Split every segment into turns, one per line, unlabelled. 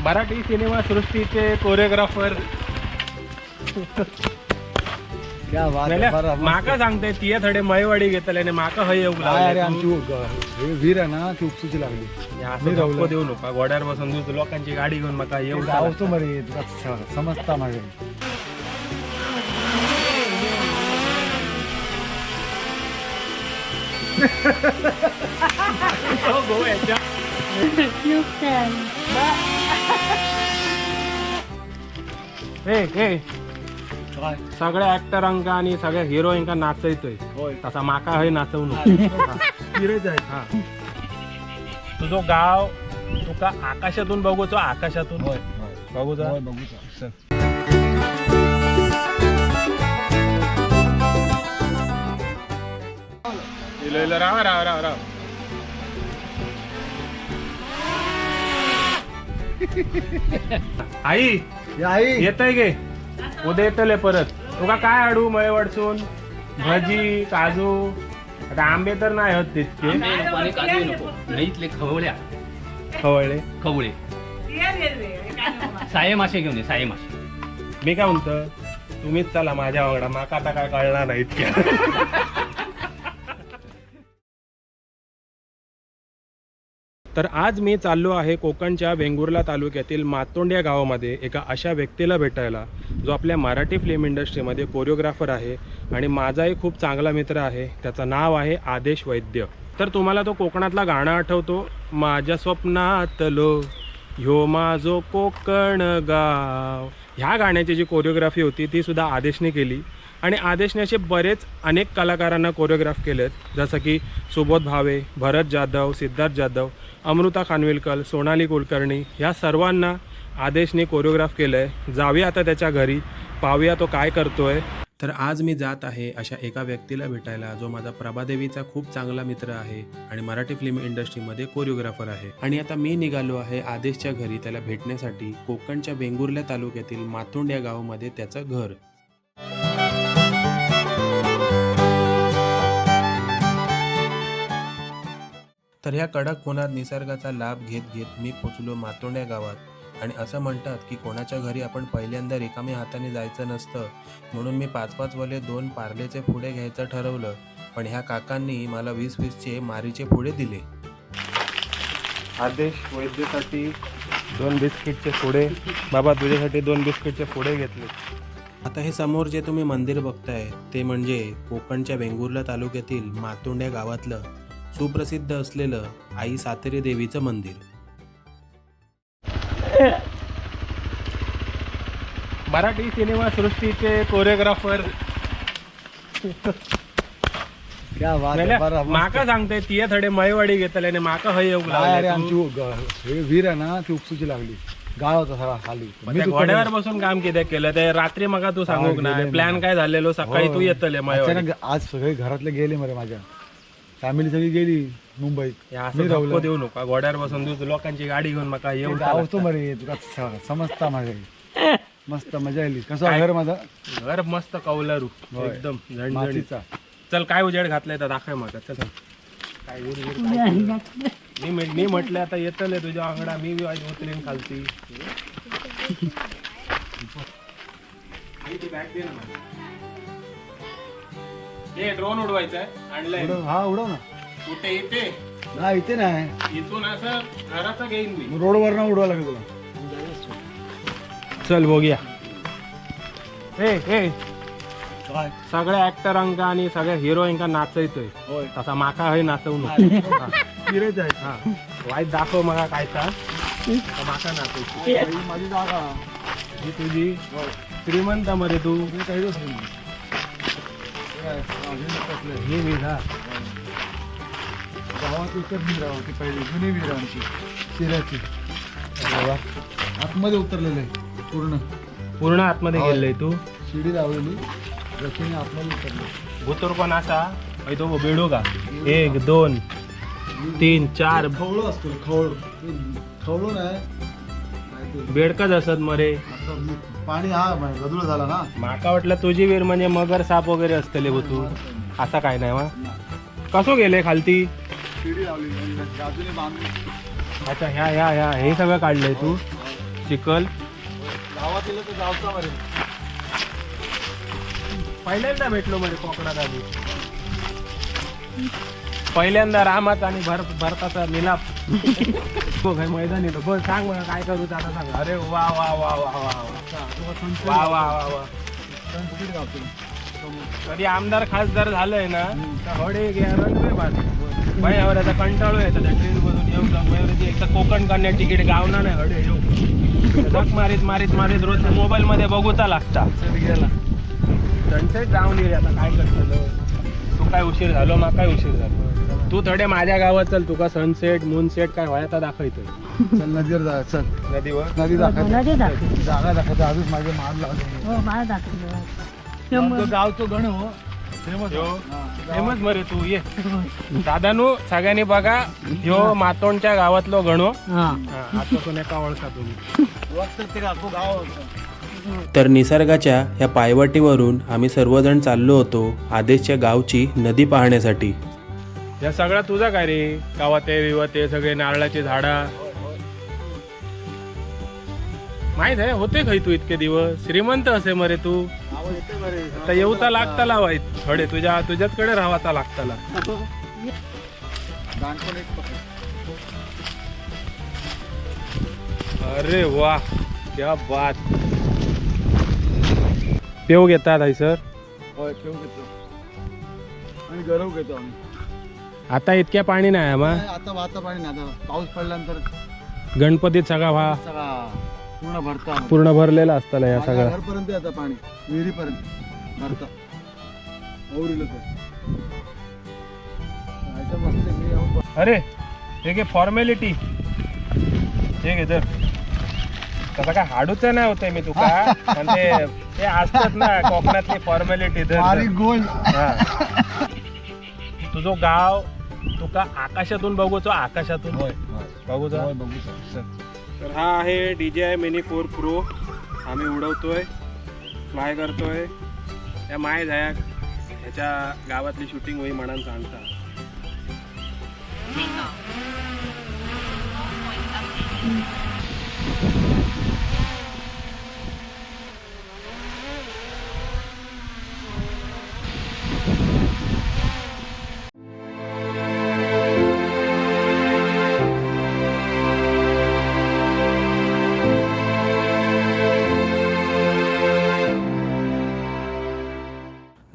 Marathi cinema सृष्टीचे choreographer माका सांगते तिये थोडे मयवाडी घेतले आणि माका हय येऊ
वीर आहे ना ती उपसूची लागली
असं देऊ नका घोड्यावर बसून तू लोकांची गाडी घेऊन माका येऊ
आवतो मरे समजता माझे
सगळ्या ऍक्टरांका आणि सगळ्या हिरोईनका नाचयतोय तसा माका हय नाचवू नको हा तुझो गाव तुका आकाशातून बघूचो आकाशातून बघूचा राव राव राव राव आई येतय गे उद्या येतले परत तुका काय आडू मळे वडसून भजी काजू आता आंबे तर नाही होत तितके खवळे
खवळे साये मासे घेऊन ये साये मासे.
मी काय म्हणतो तुम्हीच चला माझ्या वांगडा माका आता काय कळणार नाही इतक्या तर आज मी चाललो आहे कोकणच्या वेंगुर्ला तालुक्यातील मातोंड या गावामध्ये एका अशा व्यक्तीला भेटायला जो आपल्या मराठी फिल्म इंडस्ट्रीमध्ये कोरिओग्राफर आहे आणि माझाही खूप चांगला मित्र आहे. त्याचं नाव आहे आदेश वैद्य. तर तुम्हाला तो कोकणातला गाणं आठवतो, माझ्या स्वप्नातलो ह्यो माझो कोकण गाव. ह्या गाण्याची जी कोरिओग्राफी होती ती सुद्धा आदेशने केली आणि आदेशने असे बरेच अनेक कलाकारांना कोरिओग्राफ केलेत, जसं की सुबोध भावे, भरत जाधव, सिद्धार्थ जाधव, अमृता खानविलकर, सोनाली कुलकर्णी ह्या सर्वांना आदेशने कोरिओग्राफ केलं आहे. जाऊया आता त्याच्या घरी, पाहूया तो काय करतोय. तर आज मी जात आहे अशा एका व्यक्तीला भेटायला जो माझा प्रभादेवीचा खूप चांगला मित्र आहे आणि मराठी फिल्म इंडस्ट्रीमध्ये कोरिओग्राफर आहे. आणि आता मी निघालो आहे आदेशच्या घरी त्याला भेटण्यासाठी. कोकणच्या वेंगुर्ला तालुक्यातील मातोंड या गावामध्ये त्याचं घर. तर ह्या कडक उन्हात निसर्गाचा लाभ घेत घेत मी पोचलो मातोंड या गावात. आणि असं म्हणतात की कोणाच्या घरी आपण पहिल्यांदा रिकाम्या हाताने जायचं नसतं, म्हणून मी 5-5 वाले 2 पार्लेचे पुडे घ्यायचं ठरवलं. पण ह्या काकांनी मला 20-20चे मारीचे पुडे दिले. आदेश वैद्यसाठी 2 बिस्किटचे पुडे, बाबा तुझ्यासाठी 2 बिस्किटचे पुडे घेतले. आता हे समोर जे तुम्ही मंदिर बघताय ते म्हणजे कोकणच्या वेंगुर्ला तालुक्यातील मातोंड या गावातलं सुप्रसिद्ध असलेलं आई सातेरी देवीचं मंदिर. मराठी सिनेमा सृष्टीचे कोरिओग्राफर माका सांगते तिये थोडे मयवाडी घेतले आणि माका हय येऊ
आमची वीर आहे ना ती उपसूची लागली गावाचा सगळा खाली.
घोड्यावर बसून काम किती केलं ते रात्री मग तू सांगूक नाही प्लॅन काय झालेलो, सकाळी तू येतले मयवाडी.
आज सगळे घरातले गेले मरे, माझ्या फॅमिली सगळी गेली मुंबईत.
असं देऊ नका घोड्यावर बसून तू लोकांची गाडी घेऊन मका येऊ
आवतो मरे तुला समजता माझे. मस्त मजा आली. कसं घर माझं
घर मस्त कौलारू एकदम झणझणीचा. चल काय उजेड घातलाय तर दाखव मग. काय मी म्हटलं आता येतले तुझ्या अंगडा, मी उतरीन खालती. ड्रोन उडवायचंय आणलंय.
हा उडव ना.
कुठे येते
नाही इथे नाही,
इथून असं घराचं घेईन मी.
रोडवर ना उडवा लागेल तुला.
चल बघूया. सगळ्या ऍक्टरांका आणि सगळ्या हिरोईनका नाचयतोय तसा माका हय नाचवू नको. हा वाईट दाखव मला काय तर माका नाचवतो.
माझी जागा
ही तुझी श्रीमंत मध्ये तू
काही
ही विधा
गावात एकच विहीर होती पहिली, जुनी विहीर आमची शिराची. आतमध्ये उतरलेलं आहे
पूर्ण आतमध्ये गेलेय तू.
शिडी लावलेली रचने आतमध्ये उतरले.
भूतोर पण असा तो बेडू का 1 2 3 4
खवळो असतो. खवळो नाही
बेडकाच असत मरे.
पाणी हा गदूळ झाला ना.
माका वाटलं तुझी विहीर म्हणजे मगर साप वगैरे असतले बो तू. असा काय नाही वा. कसो गेले खालती.
शिडी लावलेली बाजूने बांधली.
अच्छा ह्या हे सगळं काढलंय तू. चिखल.
गावात तर जावचा बरे.
पहिल्यांदा भेटलो मध्ये कोकणात आधी. पहिल्यांदा रामात आणि भरताचा मिलाप. हो काय मैदानी बस सांग मला काय करू आता सांग. अरे वा वा वा वा वा वा वा वा वा. कधी आमदार खासदार झालंय ना तर हडे घ्या भाईवर याचा कंटाळू येतो त्या ट्रेन मधून येऊ का एकदा कोकण कन्या तिकीट गावना नाही हडे येऊ धक मारीत मारीत मारीत रोज मोबाईल मध्ये बघूचा लागता.
गेला
सनसेट जाऊन येईल आता काय करतो. तू काय उशीर झालो मग काय उशीर झालो. तू थोडे माझ्या गावात चल तुका सनसेट मूनसेट काय व्हायचा दाखवतोय.
चल नदीवर जा. चल
नदीवर
नदी दाखव. जागा दाखवतो अजून माझे मार लागले. गावचं गण हो
फेमस बरे तू ये. दादानू सगळ्यांनी बघा ह्यो मातोंडच्या गावातलो गणो. आतापासून एका ओळखा तुम्ही
गाव.
तर निसर्गाच्या ह्या पायवाटीवरून आम्ही सर्वजण चाललो होतो आदेशच्या गावची नदी पाहण्यासाठी. या सगळा तुझा काय रे. गावाते विवते सगळे नारळाची झाडा माहित आहे होते खाई तू इतके दिवस श्रीमंत असे मरे तू. आता येऊता लागताला वाईट थोडे तुझ्याचकडे राहावाचा लागताला. अरे वा क्या बात. पेव घेतात आई सर.
होय ठेवू घेतो आणि गरव घेतो आम्ही.
आता इतक्या पाणी नाही आहे मग.
आता पाणी नाही. आता पाऊस पडल्यानंतर
गणपतीत सगळा
सगळा पूर्ण भरता.
पूर्ण भरलेला असताना या सगळ्या
घरपर्यंत येतं पाणी विहिरीपर्यंत भरता.
अरे हे घे फॉर्मॅलिटी हे घे तर. तसं काय हाडूच नाही होतंय मी तुका. आणि ते असतात ना कोकणातली फॉर्मॅलिटी. तुझं गाव तुका आकाशातून बघूचो. आकाशातून बघूचो. तर हा आहे DJI Mini 4 Pro. आम्ही उडवतोय फ्लाय करतोय. त्या माय जाया ह्याच्या गावातली शूटिंग होई म्हणून सांगता.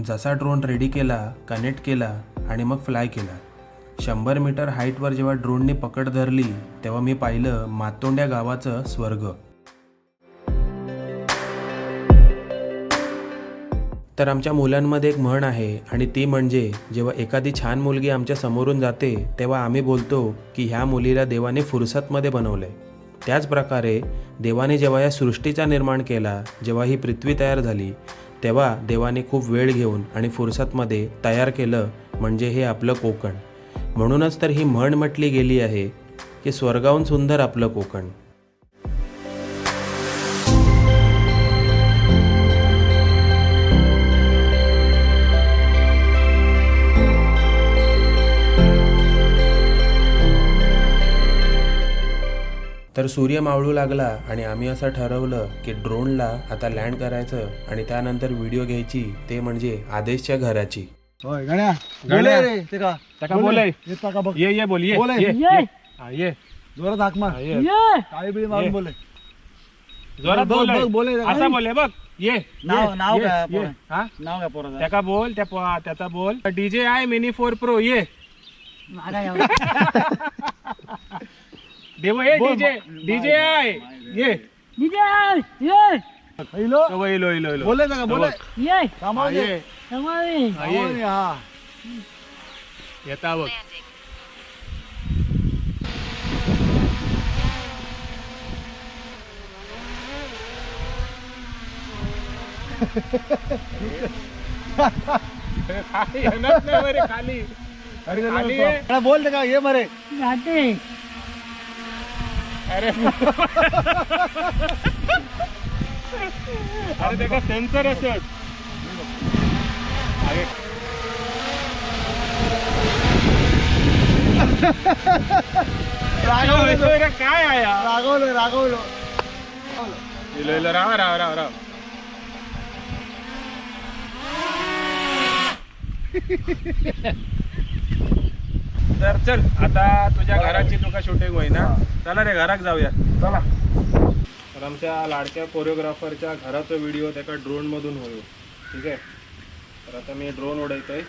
जसा ड्रोन रेडी केला कनेक्ट केला आणि मग फ्लाय केला. 100 मीटर हाईटवर जेव्हा ड्रोनने पकड धरली तेव्हा मी पाहिलं मातोंड्या गावाचं स्वर्ग. तर आमच्या मुलांमध्ये एक म्हण आहे आणि ती म्हणजे जेव्हा एखादी छान मुलगी आमच्या समोरून जाते तेव्हा आम्ही बोलतो की ह्या मुलीला देवाने फुरसतमध्ये बनवलंय. त्याच प्रकारे देवाने जेव्हा या सृष्टीचा निर्माण केला जेव्हा ही पृथ्वी तयार झाली तेव्हा देवाने खूप वेळ घेऊन आणि फुरसतमध्ये तयार केलं म्हणजे हे आपलं कोकण. म्हणूनच तर ही म्हण म्हटली गेली आहे की स्वर्गाहून सुंदर आपलं कोकण. तर सूर्य मावळू लागला आणि आम्ही असं ठरवलं की ड्रोनला आता लँड करायचं आणि त्यानंतर व्हिडिओ घ्यायची. ते म्हणजे आदेशच्या घराची.
होय गण्या
गण्या.
रे ते का
त्या का बोलाय
येता का बघ.
ये बोल ये
बोल,
ये,
ये.
ये. हा, ये
जोरात हाक मार.
ये.
काळी बिळी मारून
ये.
बोले.
जोरात
बघ,
बोल
बघ, बोल रे.
असा बोल बघ ये
नाव
ये,
काय
ये.
पोरा?
हा
नाव काय पोराचं?
त्याका बोल त्याचा बोल DJI Mini 4 Pro ये देव ये
बोल,
DJI ये
पहिलो
इलो
बोले का बोले कामावर
ये
ये.
हा, ये.
कामावर ये, हा.
येता बघ. खाली येणार नाही बरे खाली.
अरे
खाली ये.
अरे बोल ते का ये मरे.
अरे अरे देखा सेन्सर असत.
रागवलं
काय आहे
रागवलं.
राहा राहा राहा राहा. तर चल आता तुझ्या घराची तुका शूटिंग होईना. चला रे घराक जाऊया.
चला.
तर आमच्या लाडक्या कोरिओग्राफरच्या घराचा व्हिडिओ त्याका ड्रोन मधून होईल. ठीक आहे. तर आता मी ड्रोन उडवतोय.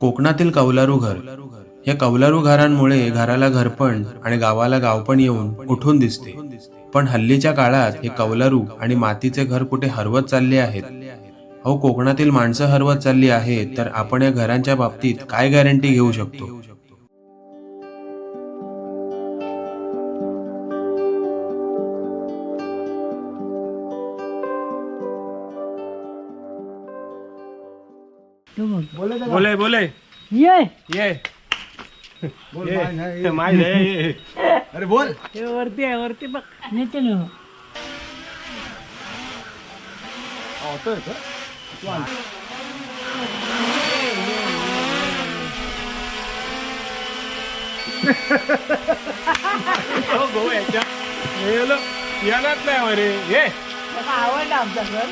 कोकणातील कौलारू घर. या कौलारू घरांमुळे घराला घरपण आणि गावाला गावपण येऊन उठून दिसते. पण हल्लीच्या काळात हे कौलारू आणि मातीचे घर कुठे हरवत चालले आहेत. अहो, कोकणातील माणसं हरवत चालली आहेत, तर आपण या घरांच्या बाबतीत काय गॅरंटी घेऊ शकतो?
बोले बोले
ये
ये
बोल,
ये.
माय नाही.
माय नाही, ये.
अरे बोल.
हे वरती आहे वरती बघ नेते ना
हो, गो याच्या. हे लो, येणार नाही अरे. ये
आवडलं आमचं घर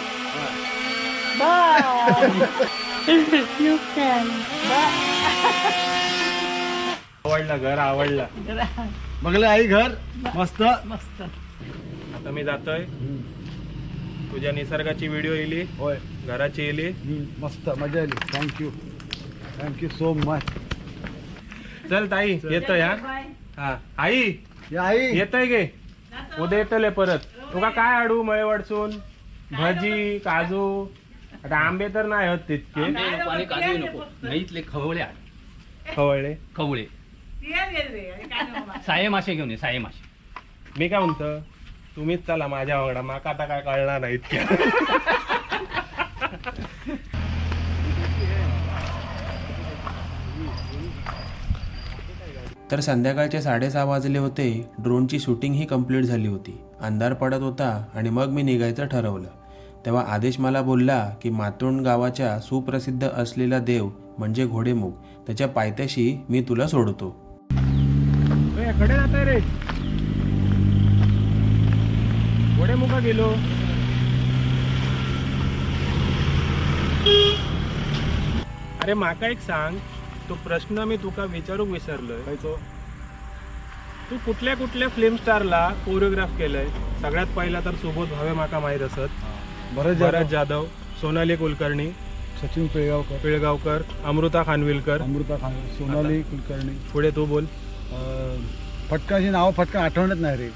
आवडला घर आवडला.
बघलं आई घर मस्त.
मस्त.
आता मी जातोय. तुझ्या निसर्गाची व्हिडिओ येईल,
होय.
घराची येईल.
मस्त मजा आली. Thank you so much.
चल ताई येतोय. हा आई
या आई.
येतोय गे. उद्या येतले परत. तुका काय आडू मळे वडसून भजी काजू. आता आंबे तर नाही होत तितके.
आणि काजू नको नाही इथले खवळे आण.
खवळले
खवळे साये मासे घेऊन ये. साये मासे.
मी काय म्हणतो, तुम्हीच चला माझ्या वांगडा. माका आता काय कळणार नाही इतक्या.
तर संध्याकाळचे 6:30 वाजले होते. ड्रोनची शूटिंग ही कंप्लीट झाली होती. अंधार पडत होता आणि मग मी निघायचं ठरवलं. तेव्हा आदेश मला बोलला की मातोंड गावाच्या सुप्रसिद्ध असलेला देव म्हणजे घोडेमुख, त्याच्या पायथ्याशी मी तुला सोडतो.
कडे जाताय रे. घोडे मुका गेलो. अरे माका एक सांग, तो प्रश्न मी तुका विचारूक विसरलोय. तू कुठल्या कुठल्या फिल्म स्टारला कोरिओग्राफ केलंय? सगळ्यात पहिला तर सुबोध भावे माका माहीत असत. भरत जाधव, सोनाली कुलकर्णी,
सचिन
पिळगावकर, अमृता खानविलकर,
सोनाली कुलकर्णी.
पुढे तू बोल.
फटकाची नाव फटकन आठवणच नाही रे.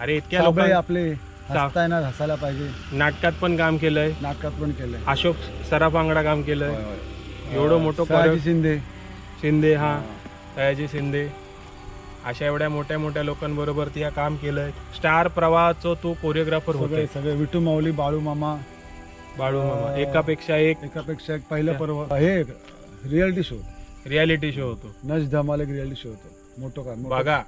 अरे इतक्या
सगळे
लोक
आपले हसताना हसायला पाहिजे.
नाटकात पण काम केलंय.
नाटकात पण केलंय.
अशोक सराफांगडा काम केलंय. एवढं मोठं
सयाजी
शिंदे. हा सयाजी शिंदे. अशा एवढ्या मोठ्या मोठ्या लोकांबरोबर ती काम केलंय. स्टार प्रवाहाचं तू कोरिओग्राफर होते.
सगळे विठू माऊली, बाळू मामा,
एकापेक्षा एक
पहिलं पर्व. हे
रियालिटी शो होतो.
नच धमाल एक रियालिटी शो होतो. मोठं काम
बघा.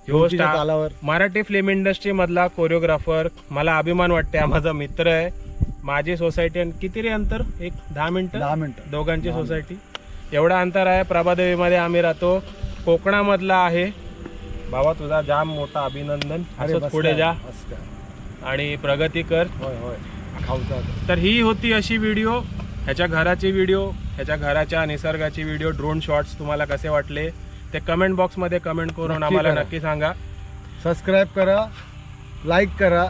ह्यो स्टार
तालावर
मराठी फिल्म इंडस्ट्री मधला कोरिओग्राफर. मला अभिमान वाटते. माझा मित्र आहे. माझी सोसायटी किती रे अंतर? एक 10 मिनिटं दोघांची सोसायटी. एवढा अंतर आहे. प्रभादेवीमध्ये आम्ही राहतो. कोकणामधला आहे. बाबा तुझा जाम मोठा अभिनंदन. असंच पुढे जा आणि प्रगती कर. तर ही होती अशी व्हिडिओ. ह्याच्या घराची व्हिडिओ, ह्याच्या घराच्या निसर्गाची व्हिडिओ, ड्रोन शॉट्स तुम्हाला कसे वाटले ते कमेंट बॉक्समध्ये कमेंट करून आम्हाला नक्की सांगा.
सबस्क्राईब करा, लाईक करा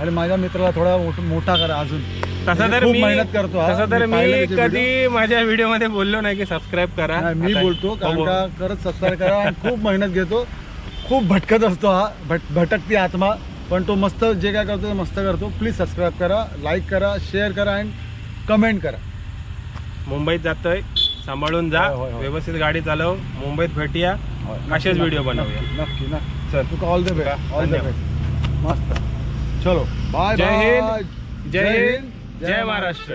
आणि माझ्या मित्राला थोडा मोठा करा अजून.
तसं तर
खूप
मी
मेहनत करतो.
तसं तर मी कधी माझ्या व्हिडिओ मध्ये बोललो नाही की सबस्क्राईब करा.
मी बोलतो कारण का करत सबस्क्राईब करा. आणि खूप मेहनत घेतो. खूप भटकत असतो हा. भटकती आत्मा. पण तो मस्त जे काय करतो ते मस्त करतो. प्लीज सबस्क्राईब करा, लाईक करा, शेअर करा आणि कमेंट करा.
मुंबईत जातोय, सांभाळून जा. व्यवस्थित गाडी चालव. मुंबईत भेटूया. असेच व्हिडिओ बनवूया.
नक्की
चल
तुका all the best. All the best. मस्त. चलो बाय.
जय हिंद, जय हिंद, जय महाराष्ट्र.